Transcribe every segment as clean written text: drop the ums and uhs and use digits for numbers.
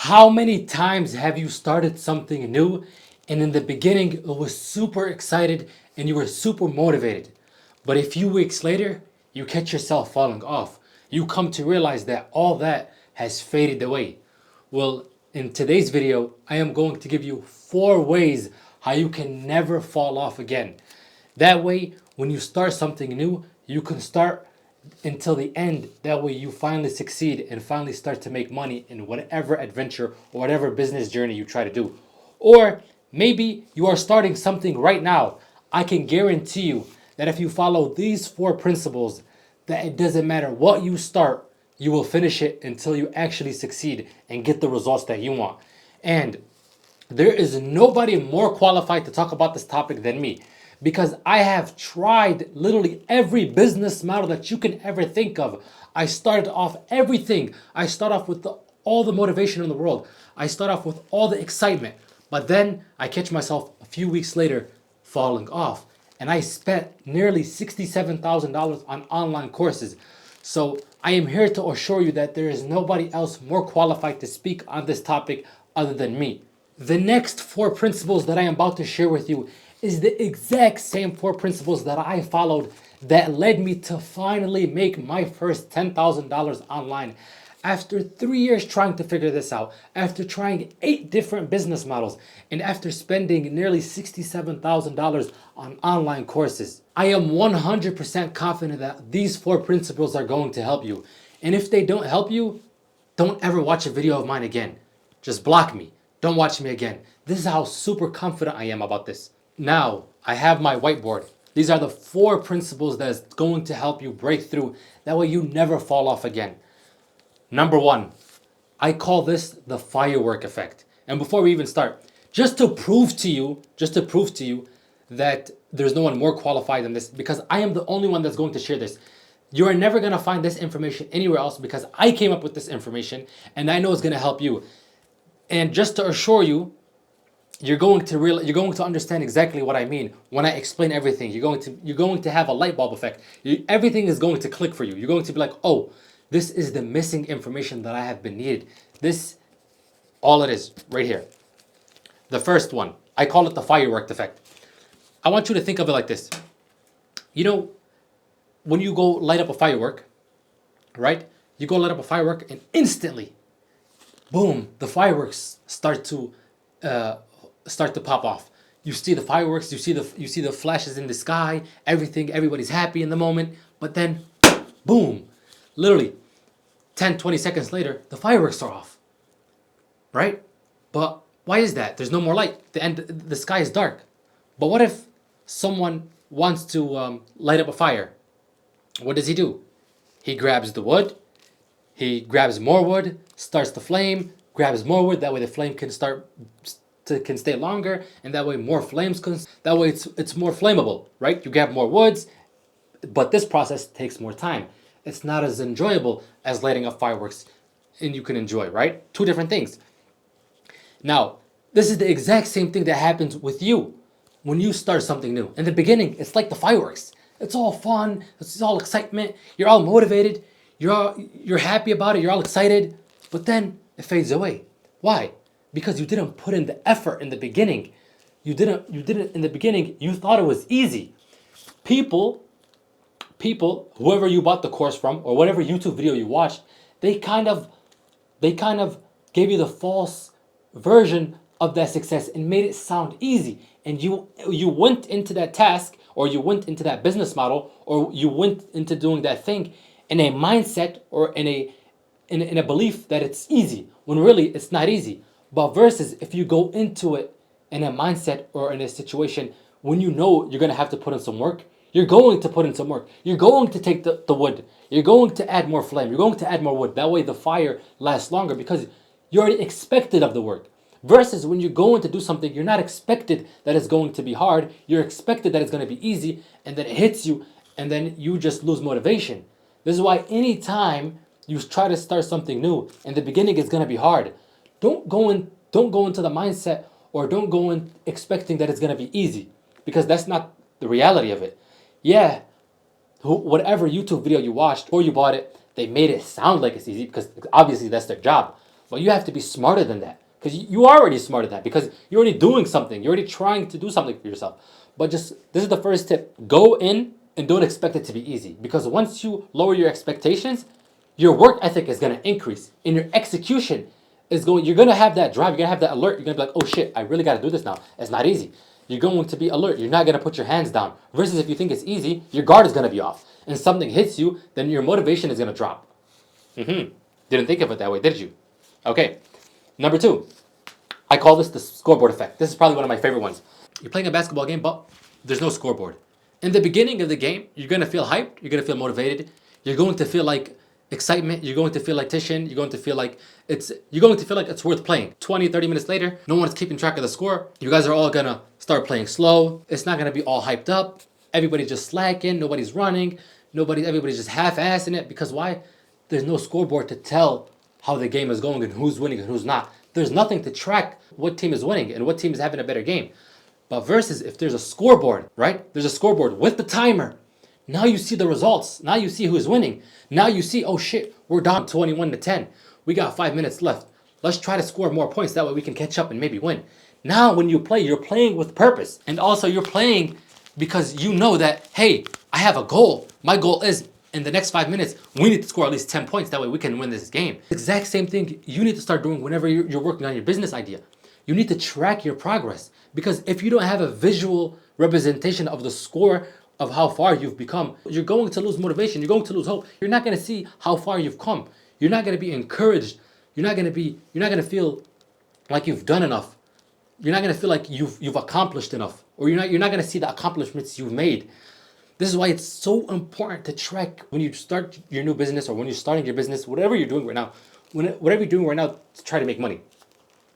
How many times have you started something new and in the beginning it was super excited and you were super motivated, but a few weeks later you catch yourself falling off? You come to realize that all that has faded away. Well, in today's video, I am going to give you 4 ways how you can never fall off again. That way, when you start something new, you can start until the end. That way, you finally succeed and finally start to make money in whatever adventure or whatever business journey you try to do. Or maybe you are starting something right now. I can guarantee you that if you follow these 4 principles, that it doesn't matter what you start, you will finish it until you actually succeed and get the results that you want. And there is nobody more qualified to talk about this topic than me, because I have tried literally every business model that you can ever think of. I started off everything. I start off with all the motivation in the world. I start off with all the excitement. But then I catch myself a few weeks later falling off. And I spent nearly $67,000 on online courses. So I am here to assure you that there is nobody else more qualified to speak on this topic other than me. The next 4 principles that I am about to share with you is the exact same 4 principles that I followed that led me to finally make my first $10,000 online. After 3 years trying to figure this out, after trying 8 different business models, and after spending nearly $67,000 on online courses, I am 100% confident that these 4 principles are going to help you. And if they don't help you, don't ever watch a video of mine again. Just block me. Don't watch me again. This is how super confident I am about this. Now, I have my whiteboard. These are the 4 principles that is going to help you break through. That way you never fall off again. Number 1, I call this the firework effect. And before we even start, just to prove to you that there's no one more qualified than this, because I am the only one that's going to share this. You are never going to find this information anywhere else, because I came up with this information and I know it's going to help you. And just to assure you, you're going to understand exactly what I mean when I explain everything. You're going to have a light bulb effect. Everything is going to click for you. You're going to be like, "Oh, this is the missing information that I have been needed." This, all it is, right here. The first one, I call it the firework effect. I want you to think of it like this. You know, when you go light up a firework, right? You go light up a firework and instantly, boom, the fireworks start to pop off. You see the fireworks, you see the flashes in the sky, everybody's happy in the moment, but then boom, literally 10-20 seconds later, the fireworks are off. Right? But why is that? There's no more light. The sky is dark. But what if someone wants to light up a fire? What does he do? He grabs the wood, he grabs more wood, starts the flame, grabs more wood. That way the flame can stay longer, and that way more flames can. That way it's more flammable, right? You grab more woods, but this process takes more time. It's not as enjoyable as lighting up fireworks, and you can enjoy, right? 2 different things. Now, this is the exact same thing that happens with you when you start something new. In the beginning, it's like the fireworks. It's all fun. It's all excitement. You're all motivated. You're happy about it. You're all excited. But then it fades away. Why? Because you didn't put in the effort in the beginning. You didn't in the beginning. You thought it was easy. People, whoever you bought the course from or whatever YouTube video you watched, they kind of gave you the false version of that success and made it sound easy. And you went into that task, or you went into that business model, or you went into doing that thing in a mindset or in a belief that it's easy, when really it's not easy. But versus if you go into it in a mindset or in a situation when you know you're going to have to put in some work, you're going to put in some work. You're going to take the wood. You're going to add more flame. You're going to add more wood. That way the fire lasts longer because you already expected of the work. Versus when you go in to do something, you're not expected that it's going to be hard. You're expected that it's going to be easy, and then it hits you, and then you just lose motivation. This is why anytime you try to start something new, in the beginning it's going to be hard. Don't go into the mindset, or don't go in expecting that it's going to be easy, because that's not the reality of it. Yeah, whatever YouTube video you watched or you bought it, they made it sound like it's easy because obviously that's their job. But you have to be smarter than that. Because you are already smarter than that. Because you're already doing something. You're already trying to do something for yourself. But just, this is the first tip. Go in and don't expect it to be easy. Because once you lower your expectations, your work ethic is going to increase. And your execution is going, you're going to have that drive. You're going to have that alert. You're going to be like, oh shit, I really got to do this now. It's not easy. You're going to be alert. You're not going to put your hands down. Versus if you think it's easy, your guard is going to be off. And something hits you, then your motivation is going to drop. Didn't think of it that way, did you? Okay. Number 2. I call this the scoreboard effect. This is probably one of my favorite ones. You're playing a basketball game, but there's no scoreboard. In the beginning of the game, you're going to feel hyped. You're going to feel motivated. You're going to feel like excitement. You're going to feel like tension. You're going to feel like it's worth playing. 20, 30 minutes later, no one's keeping track of the score. You guys are all going to start playing slow. It's not going to be all hyped up. Everybody's just slacking. Nobody's running. Everybody's just half-assing it. Because why? There's no scoreboard to tell how the game is going and who's winning and who's not. There's nothing to track what team is winning and what team is having a better game. But versus if there's a scoreboard, right? There's a scoreboard with the timer. Now you see the results. Now you see who's winning. Now you see, oh shit, we're down 21-10. We got 5 minutes left. Let's try to score more points. That way we can catch up and maybe win. Now when you play, you're playing with purpose. And also you're playing because you know that, hey, I have a goal. My goal is in the next 5 minutes, we need to score at least 10 points. That way we can win this game. Exact same thing you need to start doing whenever you're working on your business idea. You need to track your progress. Because if you don't have a visual representation of the score of how far you've become, you're going to lose motivation. You're going to lose hope. You're not going to see how far you've come. You're not going to be encouraged. You're not going to feel like you've done enough. You're not going to feel like you've accomplished enough. Or you're not going to see the accomplishments you've made. This is why it's so important to track when you start your new business or when you're starting your business, whatever you're doing right now, whatever you're doing right now to try to make money.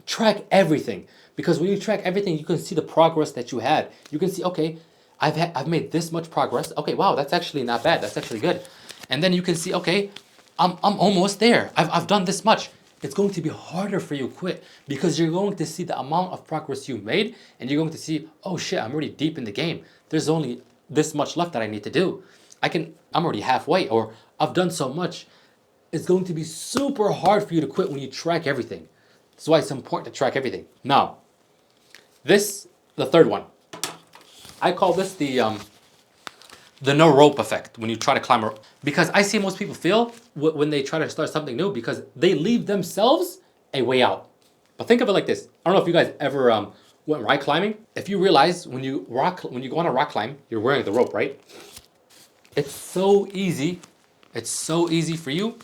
Track everything. Because when you track everything, you can see the progress that you had. You can see, okay, I've made this much progress. Okay, wow, that's actually not bad. That's actually good. And then you can see, okay, I'm almost there. I've done this much. It's going to be harder for you to quit because you're going to see the amount of progress you've made and you're going to see, oh shit, I'm already deep in the game. There's only this much left that I need to do. I'm already halfway, or I've done so much. It's going to be super hard for you to quit when you track everything. That's why it's important to track everything. Now, the third one. I call this the no rope effect when you try to climb a rope. Because I see most people fail when they try to start something new because they leave themselves a way out. But think of it like this. I don't know if you guys ever went rock climbing. If you realize when you go on a rock climb, you're wearing the rope, right? It's so easy. It's so easy for you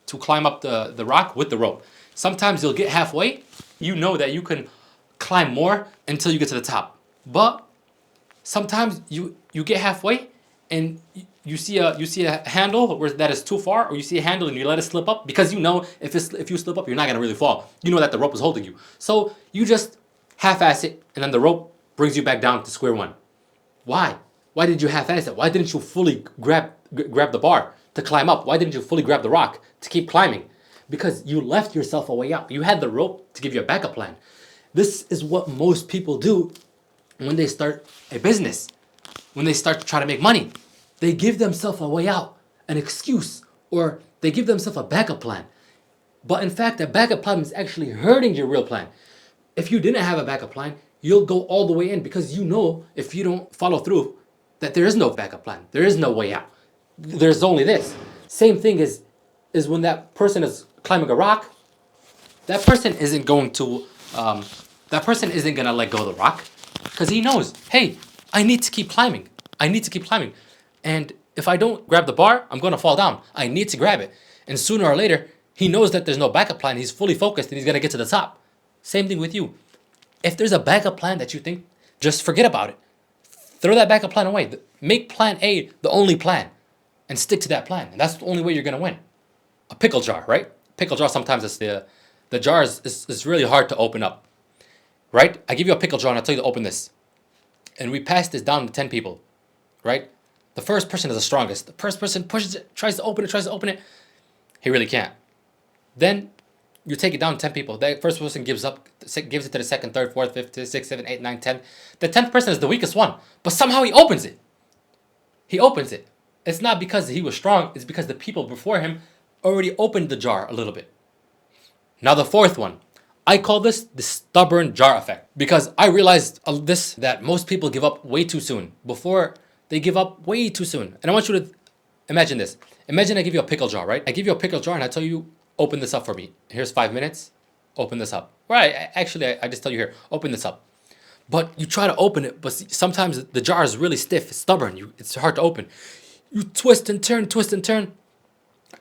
to climb up the rock with the rope. Sometimes you'll get halfway. You know that you can climb more until you get to the top. But sometimes you get halfway and you see a handle that is too far, or you see a handle and you let it slip up because you know if you slip up, you're not gonna really fall. You know that the rope is holding you. So you just half-ass it, and then the rope brings you back down to square one. Why? Why did you half-ass it? Why didn't you fully grab the bar to climb up? Why didn't you fully grab the rock to keep climbing? Because you left yourself a way out. You had the rope to give you a backup plan. This is what most people do when they start a business. When they start to try to make money, they give themselves a way out, an excuse, or they give themselves a backup plan. But in fact, a backup plan is actually hurting your real plan. If you didn't have a backup plan, you'll go all the way in because you know if you don't follow through that there is no backup plan. There is no way out. There's only this. Same thing is when that person is climbing a rock, that person isn't going to let go of the rock because he knows, hey, I need to keep climbing. I need to keep climbing. And if I don't grab the bar, I'm going to fall down. I need to grab it. And sooner or later, he knows that there's no backup plan. He's fully focused and he's going to get to the top. Same thing with you. If there's a backup plan that you think, just forget about it. Throw that backup plan away. Make plan A the only plan and stick to that plan. And that's the only way you're going to win. A pickle jar, right? Pickle jar, sometimes it's the jar is really hard to open up, right? I give you a pickle jar and I tell you to open this. And we pass this down to 10 people, right? The first person is the strongest. The first person pushes it, tries to open it. He really can't. Then you take it down to 10 people. The first person gives up, gives it to the second, third, fourth, fifth, sixth, seventh, eighth, ninth, 10th. The 10th person is the weakest one, but somehow he opens it. He opens it. It's not because he was strong. It's because the people before him already opened the jar a little bit. Now the fourth one, I call this the stubborn jar effect because I realized this that most people give up way too soon. Before they give up way too soon. And I want you to imagine this. Imagine I give you a pickle jar, right? I give you a pickle jar and I tell you, open this up for me. Here's 5 minutes. Open this up. Right? Actually, I just tell you here, open this up. But you try to open it, but sometimes the jar is really stiff, it's stubborn. It's hard to open. You twist and turn,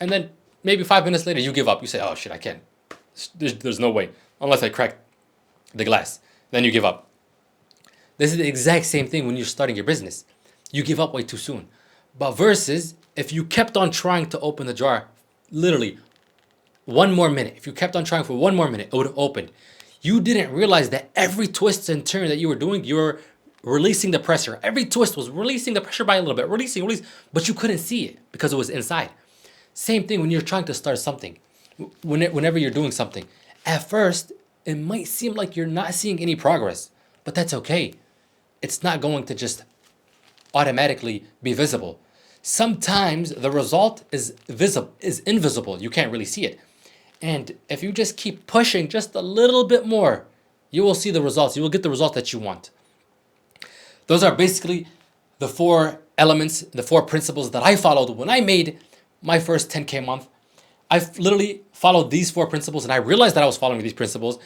and then maybe 5 minutes later you give up. You say, "Oh shit, I can't. There's no way unless I crack the glass." Then you give up. This is the exact same thing when you're starting your business. You give up way too soon. But versus if you kept on trying to open the jar, literally one more minute. If you kept on trying for one more minute, it would have opened. You didn't realize that every twist and turn that you were doing, you were releasing the pressure. Every twist was releasing the pressure by a little bit, releasing, but you couldn't see it because it was inside. Same thing when you're trying to start something. Whenever you're doing something, at first it might seem like you're not seeing any progress, but that's okay. It's not going to just automatically be visible. Sometimes the result is invisible. You can't really see it. And if you just keep pushing just a little bit more, you will see the results. You will get the result that you want. Those are basically the four elements, the four principles that I followed when I made my first 10K month. I've literally followed these four principles and I realized that I was following these principles.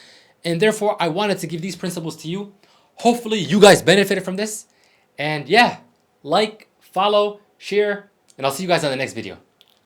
And therefore, I wanted to give these principles to you. Hopefully, you guys benefited from this. And yeah, like, follow, share, and I'll see you guys on the next video.